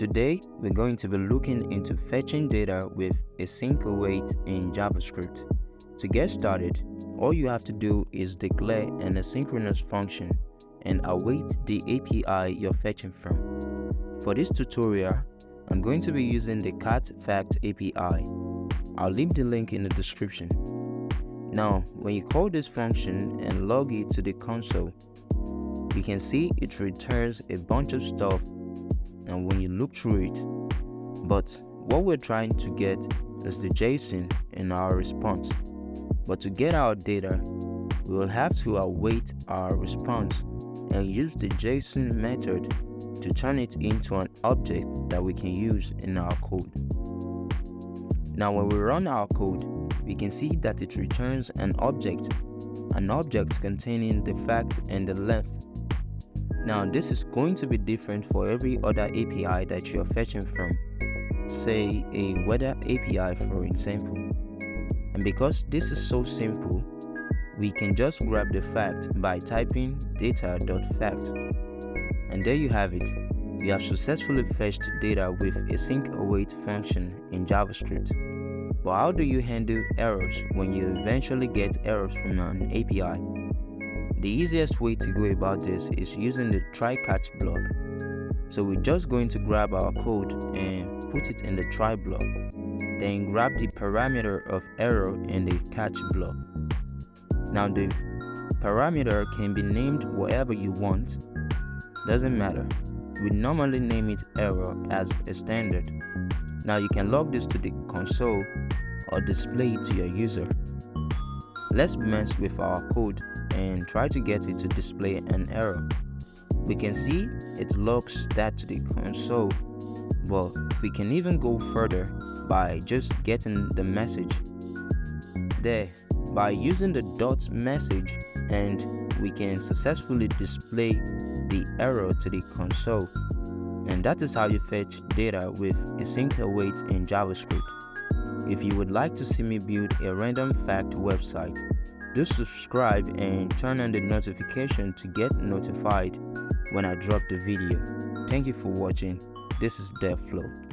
Today, we're going to be looking into fetching data with Async Await in JavaScript. To get started, all you have to do is declare an asynchronous function and await the API you're fetching from. For this tutorial, I'm going to be using the cat-fact API. I'll leave the link in the description. Now, when you call this function and log it to the console, you can see it returns a bunch of stuff and when you look through it, but what we're trying to get is the JSON in our response. But to get our data, we will have to await our response and use the JSON method to turn it into an object that we can use in our code. Now when we run our code, we can see that it returns an object containing the fact and the length. Now this is going to be different for every other API that you're fetching from, say a weather API for example. And because this is so simple, we can just grab the fact by typing data.fact. And there you have it. We have successfully fetched data with Async Await function in JavaScript. But how do you handle errors when you eventually get errors from an API? The easiest way to go about this is using the try catch block. So we're just going to grab our code and put it in the try block. Then grab the parameter of error in the catch block. Now the parameter can be named whatever you want. Doesn't matter. We normally name it error as a standard. Now you can log this to the console or display it to your user. Let's mess with our code and try to get it to display an error. We can see it logs that to the console, but we can even go further by just getting the message there by using the dot message, and we can successfully display the error to the console. And that is how you fetch data with Async Await in JavaScript. If you would like to see me build a random fact website, do subscribe and turn on the notification to get notified when I drop the video. Thank you for watching. This is DevFlow.